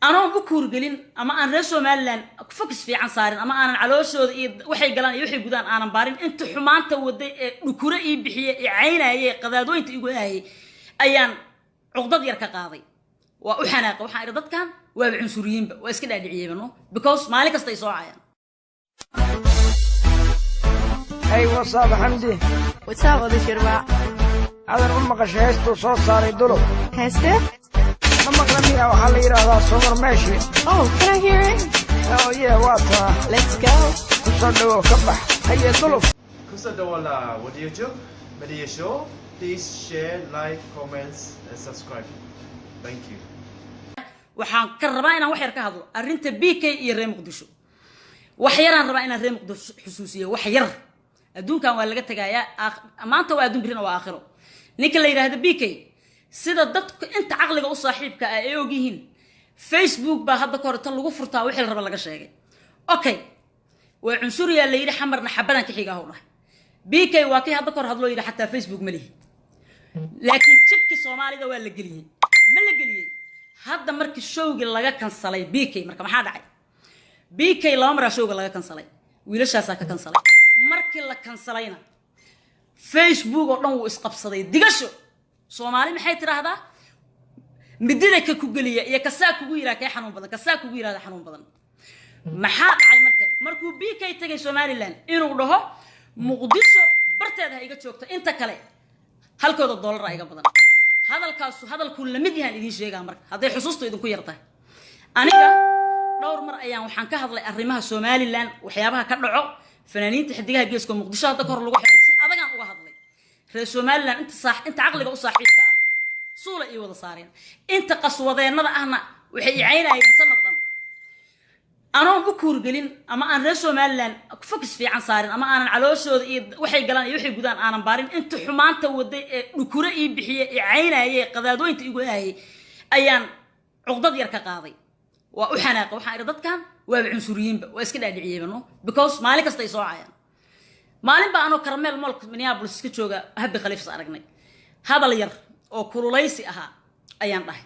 أنا بكور قلين أما أنا رسوا مالن فكس في عنصارين أما أنا على وشود وحي قلنا يوحي جودان أنا بارين أنت حمان تودي بكورة بحية عينه هي قذادوين تقول هي أيام عقدة يركا قاضي وأحناق وحيردت كان وعنصريين واسكت أدعي منه because مالك استيسوا عيان. Hey, what's up, Hamdi? What's up, Oda Shirwa? هذا أمك شهيستو صوت صار يدلو. Hester? أمك لمية وحليرة هذا صور ماشي. Oh, can I hear it? Oh yeah, what? Let's go. تصدقوا كبح. هيا يدلو. Kusadawala, what do you do? Media show. Please share, like, comments, and subscribe. Thank you. waxaan ka rabaa inaan wax yar ka hadlo arinta BK iyo reer Muqdisho wax yar aan rabaa inaan reer Muqdisho xusuusiyo wax yar adduunkan waa laga tagayaa maanta waa adduun birina waa aakhiro ninka la yiraahdo BK sida dadku inta aqliga u saaxiibka ah ay og yihiin Facebook baa hadda ka hor tan lagu furtaa wixii la raba laga sheegay okay waa cunsuriya la yiri xamarna xabadan ka xiga howlaha BK waa kii hadda ka hor hadlo yiri xataa Facebook ma lihi laakiin chipki Soomaalida waa la geliyay ma la geliyay هذا مركز الشوق اللي جا كنسلي بيكي مركب ما حد عاي بيكي لامر الشوق اللي جا كنسلي ويلش هساك كنسلي مركز اللي كنسلينا فيسبوك ونو إسقاط صديق دقشوا سومالي محيط ترى هذا مدينك كوجلية يا كساك كوجيرا كي حنون بدن كساك كوجيرا هذا حنون بدن ما حد عاي مركب بيكي تجي سومالي لان إنه له مقدسه برتة هيك شوكته أنت كله هل كود الدولار هيك بدن هذا الكل لمديها اللي شيء عمرك هذا حسوسته إذا كويرته أنا دور مرة أيام وحن كهذا الرمها سومالي لان وحيابها كرعوا فنانين تحديها بيسكم مقدشة تكر لو واحد هذا كان وهذا في سومالي لان أنت صح أنت عقلك وصاحبك صولة إيه ولا صارين أنت قصوى ذي النظر أهنا وحي عينه ينصنع أنا بكور قلين أما أنا رسوا مالن فكس في عنصارين أما أنا على وشود وحي قلنا يوحي جودان أنا بارين أنت حمان تودي بكورة بحية عينه هي قذادوين تقول هي أيام عقدة يركا قاضي وأحناق وحيردت كان وعنصريين واسكت أدعي منه because مالك استيسوا عيان مالين بقى أنا كرمال ملك من يا بولس كتشوجا هبي خليفة صارقني هذا اللي ير أو كروليسي أها أيام راح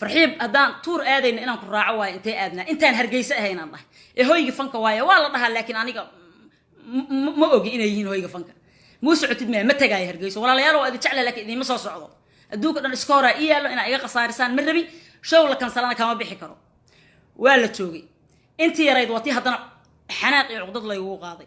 فرحيب هدان تور آدين إنهم كراعوا واي أنت آدنا أنت هرجيسة هنا الله هو يجي فنك واي والله ده لكن أنا ما أجي إنه يجين هو يجي فنك مو سعتد متى جاي هرجيسة ولا يارو أدي تعلى لك إذا ما صعدوا الدوك أنا سكورة إيه له إن أيق صارسان مربي شو لكن صلنا كمان بيحكروا ولا تشوقي أنت يا ريد وطي هدنا حناقي عقد الله يوقاضي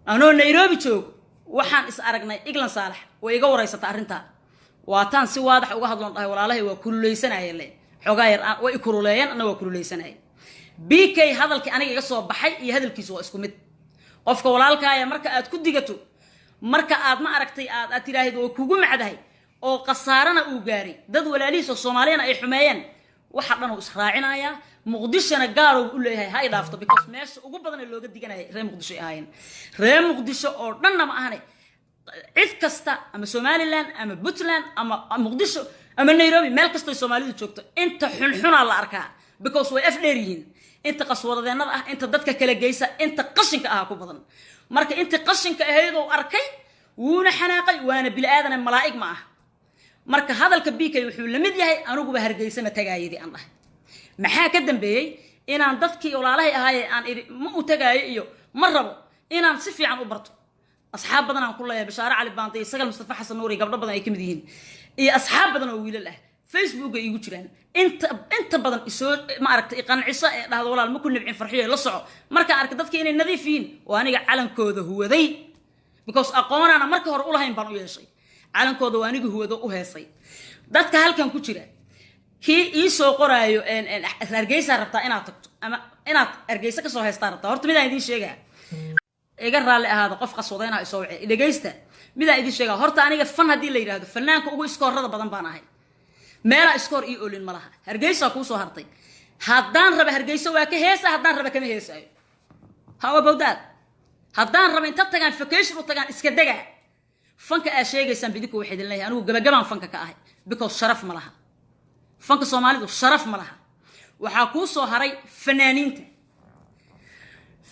أنا نيروبي تشوق وحن إسأرقنا إجلن صالح ويجوا رئيس تعرنتها واتان سي واضح uga hadlan dhahay walaalahay waa kululeysanayeen xogaa yar way kululeeyeen ana waa kululeysanay BK hadalkii aniga iga soo baxay iyo hadalkiisu waa isku mid qofka walaalkaaya marka aad ku digato marka aad ma aragtay aad tiraahdo oo kugu macdahay oo qasaarana uu gaari dad walaalihiis Soomaaliyeena ay xumeeyeen waxa dhan uu israacinaya muqdishona gaar uu leeyahay hay dhaafto because meesha ugu badan ee looga diganay reer muqdisho ahaayeen reer muqdisho oo dhanna ma ahane عيد كستا أما سوماليلاند أما بوتلاند أما مقدشو أما نيروبي مال كستا الصومالي تشوكتو أنت حنحنا على أركها because way أفليرين أنت قصورة ذي النظر أنت ضدك كلا جيسة أنت قشنك أهاكو بدن مرك أنت قشنك هيدو أركي ونا حناقي وأنا بالآذن الملائك معه مرك هذا الكبيك يحول لمدي هاي أنا جوه هرجيسة متجايدي الله محا كدم بي إن عن ضدك ولا عليه هاي عن مو تجايو مرة إن عن صفي عن أبرته أصحاب بدنا كلها يا بشارة علي بانتي سجل مصطفى حسن نوري قبل بدنا يكمدين إيه أصحاب بدنا ويل له فيسبوك يقولون أنت بدنا يسوي ما عرفت إقناع عيسى هذا ولا ممكن نبعين فرحية لصعوا مركا أركضت كأن النظيفين وأنا علم كود هو ذي because أقونا أنا مركا هرقولها ينبنوا يا شيء علم كود وأنا هو ذو وهي شيء ذات كهل كان كتير كي يسوق قرايو إن أرجيسة ربطة أنا أرجيسة كسوها استارت هرت ميدا يدين شيء إيجار رالي هذا قف قصودينا يسوي إذا جيسته ميدا يدين شيء هرت أنا فن هدي اللي يراد فنان كوجو إسكور هذا بدن بانه مالا إسكور يقولين ملها أرجيسة كوسو هرتي هادان ربع أرجيسة وكهيسة هادان ربع كم هيسة هوا بودات هادان ربع أنت تجان فكيش وتجان إسكدجة فنك أشياء جيسان بديك واحد الله أنا وجبان فنك كأهي بكوس شرف ملها فنك صومالي شرف ملها وحكوسو هري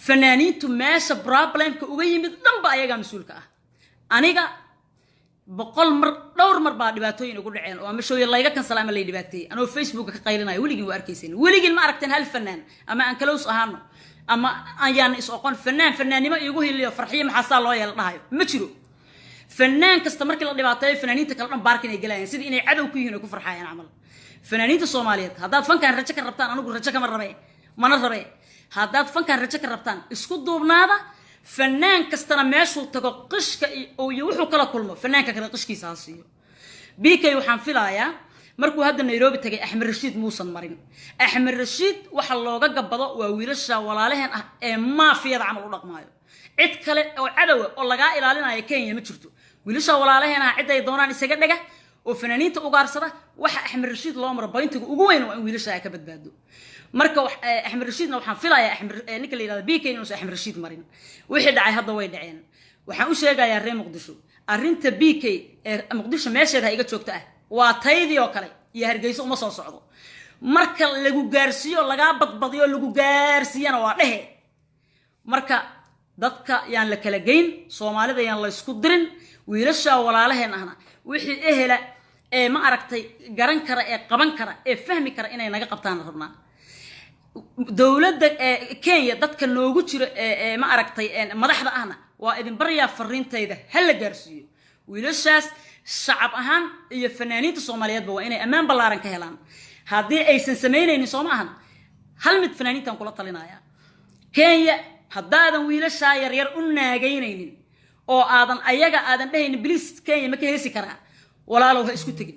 فنانين ماشى بروبلم كوجي مدن بأيجا مسؤول كأه أنيجا boqol mar dhowr mar baa dhibaatooyin ugu dhaceen oo ama shooyay layga kan salaama lay dhibaatay anoo Facebook ka qaylinayo weligin waa arkaysan weligin ma aragteen hal fanaan ama aan kaloos ahaano ama ayaan is oqon fanaannimo iigu hiliyo farxiyo maxaa loo yeel dhahayo ma jiro fanaan kasta markii la dhibaateeyo fanaaniinta kala dhan baarkin ay galayaan sidii inay cadow ku yihiin oo ku farxayaan amal fanaaniinta Soomaaliyeed haddaad fankaan rajo ka rabtaan anigu rajo kama rabay mana rabay haddaad fankaan rajo ka rabtaan isku duubnaada fanaan kastana meeshuu tago qishka iyo wuxuu kala kulmo fanaanka kale qishkiisa ha siiyo BK waxaan filayaa markuu hadda Nairobi tagay Axmed Rashiid muusan marin Axmed Rashiid waxa looga gabado waa wiilasha walaalaheen ah ee maafiyada camal u dhaqmaayo cid kale oo cadow oo laga ilaalinayo Kenya ma jirto wiilasha walaalaheen ah cid ay doonaan isaga dhaga oo fanaaniinta ugaarsada waxa Axmed Rashiid loo maro bayntiga ugu weyn waa in wiilasha ay ka badbaado marka Axmed Rashiidna waxaan filayaa ninka la yiraahdo BK inuu Axmed Rashiid marin wixii dhacay hadda way dhaceen waxaan u sheegayaa reer Muqdisho arrinta BK ee Muqdisho meesheeda iga joogta ah waa taydii oo kale iyo Hargeysa uma soo socdo marka lagu gaarsiyo laga badbadiyo lagu gaarsiiyana waa dhahe marka dadka yaan la kala geyn Soomaalida yaan la isku dirin wiilasha walaalaheen ahna wixii ehela ee ma aragtay garan kara ee qaban kara ee fahmi kara inay naga qabtaan rabnaa dawladda Kenya dadka noogu jiro ee ma aragtay madaxda ahna waa idin baryaa fariintayda hal la gaarsiiyo wiilashaas shacab ahaan iyo fanaaniinta Soomaaliyeedba waa inay amaan ballaaran ka helaan haddii aysan sameynaynin Soomahan hal mid fanaaniintan kula talinaya Kenya haddaadan wiilasha yar yar u naagaynaynin oo ayaga aadan dhahaynin please Kenya ma ka heesi karaa walaalow ha isku tagin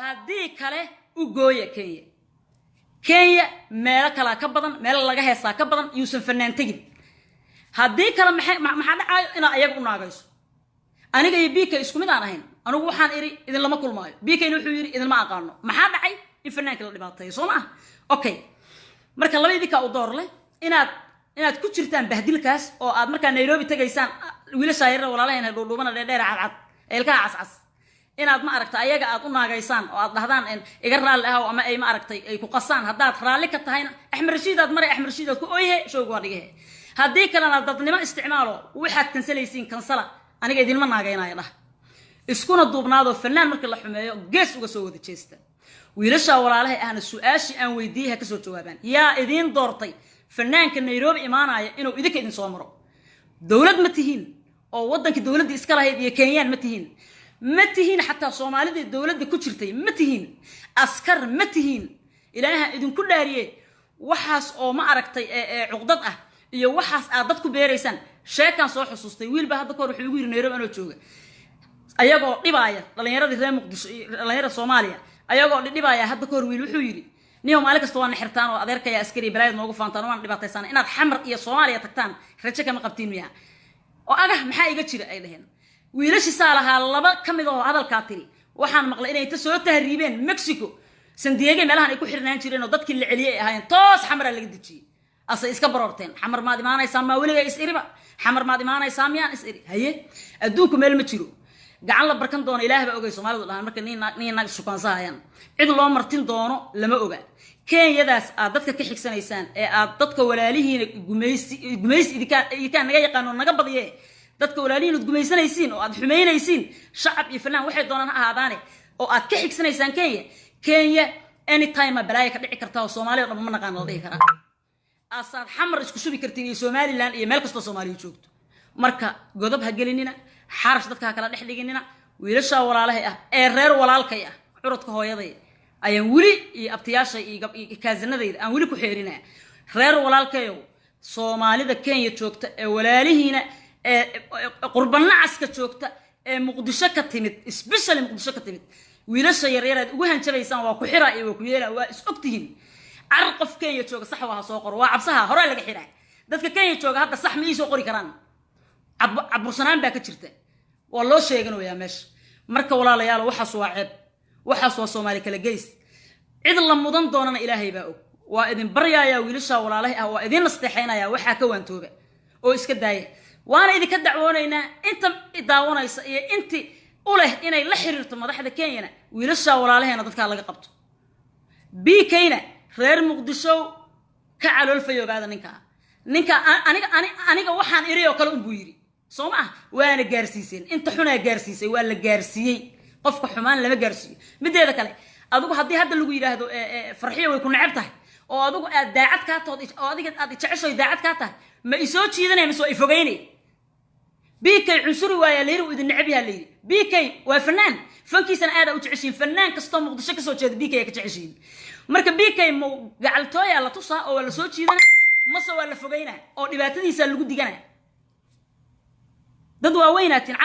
haddii kale u gooya Kenya meel kala ka badan meel laga heesaa ka badan yuusan fanaan tagin haddii kale maxaa dhacayo in ayaga u naagayso aniga iyo BK isku mid aan ahayn anigu waxaan iri idin lama kulmaayo BK wuxuu yiri idin ma aqaano maxaa dhacay in fanaanka la dhibaateeyo Soomaa okay marka labadii ka u doorlay inaad ku jirtaan bahdilkaas oo aad marka Nairobi tagaysaan wiilasha yar walaalaheen dhuudhuubana dheer cad eelka cascas inaad ma aragtay ayaga aad u naagaysaan oo aad dhahdaan iga raali ah ama ay ma aragtay ay ku qasaan haddaad raali ka tahayna Axmed Rashiid aad maray Axmed Rashiid ku ooyay showg waa dhigay haddii kalena dadnimo isticmaalo waxaad kansalaysiin kansala aniga idin ma naagaynaayo dhah iskuna duubnaado fanaan markii la xumeeyo gees uga soo wada jeesta wiilasha walaalahay ahna su'aashi aan weydiiyay ka soo jawaabaan yaa idin doortay fanaanka Nairobi imaanaya inuu idinka idin soo maro dawlad ma tihiin oo wadanka dawladda iska lahayd iyo Kenyaan ma tihiin xataa Soomaalida dawladda ku jirtay ma tihiin askar ma tihiin ilaaha idin ku dhaariyay waxaas oo ma aragtay cuqdad ah iyo waxaas aad dad ku beeraysan sheekan soo xusuustay wiilba hadda koor wuxuu ugu yiri Nairobi anoo jooga ayagoo dhibaaya dhalinyarada reer Muqdisho dhalinyarada Soomaaliya ayagoo dhibaaya hadda koor wiil wuxuu yiri niyo maalin kasta waan xirtaan oo adeerkaya askari balaad noogu faantaan waan dhibaataysan inaad xamar iyo Soomaaliya tagtaan rajo kama qabtiin miya oo aga maxaa iga jira ay dhaheen wiilashi saalaha laba kamid oo hadalka tiri waxaan maqlay inay ta soo tahriibeen Mexico San Diego meelahan ay ku xirnaan jireen oo dadkii la celiyay ahaayeen toos xamar laga dejiyay asa iska barorteen xamar maad imaanaysaa ma waliga is iriba xamar maad imaanaysaa miyaan is iri haye adduunku meel ma jiro gacan la barkan doono Ilaahay baa ogay Soomaalidu dhahan marka nin shukaansaayaan cid loo martin doono lama oga Kenyadaas aad dadka ka xigsanaysaan ee aad dadka walaalihiin gumaysi idinka naga yaqaan oo naga badiye dadka walaalihiin gumaysanaysiin oo aad xumeynaysiin shacab iyo fanaan waxay doonaan ahaadaane oo aad ka xigsanaysaan Kenya anytime balaaya ka dhici kartaa oo Soomaaliya dhan ma naqaan la dhihi karaa asaad xamar isku shubi kartiin iyo Somaliland iyo meel kasta Soomaaliya joogto marka godob ha gelinina xarash dadka kala dhex dhiginina wiilasha walaalahay ah ee reer walaalkay ah curadka hooyaday ayaan wili iyo abtiyaasha iyo kaasanadayda aan wili ku xeerinaa reer walaalkayo Soomaalida Kenya joogta ee walaalihiina ee qurbana aska joogta ee Muqdisho ka timid especially Muqdisho ka timid wiilasha yaryar aad ugu hanjabaysaan waa ku xiraa iyo ku yeela waa is ogtihiin arqaf Kenya jooga sax waa soo qor waa cabsaha hore laga xiraa dadka Kenya jooga hadda sax ma soo qori karaan cabursanaan baa ka jirta waa loo sheeganayaa meesha marka walaalayaal waxaas waa ceeb waxaas waa Soomaali kala geys cid la mudan doonana Ilaahay baa og waa idin baryaaya wiilasha walaalahay ah waa idin nasteexaynaya waxa ka waantooba oo iska daaya waana idinka dacwoonaynaa inta daawanaysa iyo inti u leh inay la xiriirto madaxda Kenya wiilasha walaalaheena dadka laga qabto BKna reer Muqdisho ka calool fayoogaada ninka aniga waxaan iri oo kale u buu yiri سوما وانا جارسيسين انت حنا جارسيسي ولا جارسيي قفك حمان لما جارسي مديدا كله adigu hadii hadda lagu yiraahdo farxiyo way ku nacabtahay oo adigu aad daacad ka tood oo adiga aad jeceshay daacad ka tahay ma isoo jiidanay ma soo ifogeynay BK cunsuri waaya leeru idin nacab yahay leeyi BK waa fanaan fankiisana aad u jeceshiin fanaan kasto muqdisho ka soo jeeda BK ka jeceshiin marka BK ma gacaltooya la tusaa oo la soo jiidanay ma soo wala fogeynaa oo dhibaatadiisa lagu diganaa dad waaweynatin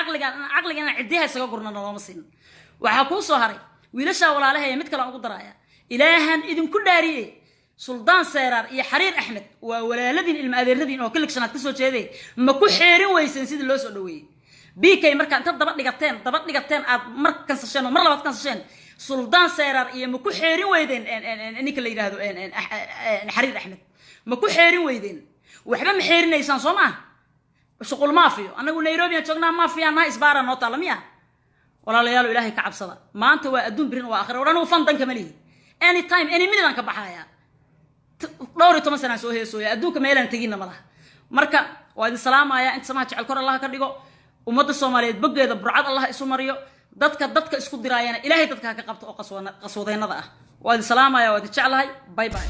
aqligan cidiha isaga gurnana lama siin waxa ku soo haray wiilasha walaalahay mid kale ugu daraaya ilaahan idin ku dhaariyay suldaan seerar iyo xariir axmed waa walaaladin ilma adeeradin oo kiligsanaad ka soo jeeday ma ku xeerin weysan sidii loo soo dhaweeyay BK marka inta daba dhigateen aad mar kansasheen mar labaad kansasheen suldaan seerar iyo ma ku xeerin weydeen ninka la yiraahdo xariir axmed ma ku xeerin weydeen waxba ma xeerinaysan Soomaa shaqul maafiyo anagu Nairobi aan joognaa maafiya na isbaara noo talamiya walaalayaal ilaahay ka cabsada maanta waa adduun birin waa aakhir waran uu fandan kamalihi anytime any minute aan ka baxaya dhowr 10 sano soo heesooya adduunka meelan tagina malaha marka waa idin salaamaya inta samaha jecel kor Allah ka dhigo ummadda Soomaaliyeed bogeeda burcad Allah isu mariyo dadka isku diraayana ilaahay dadka ka qabto oo qaswadeynada ah waa idin salaamaya waa idin jecelahay bye bye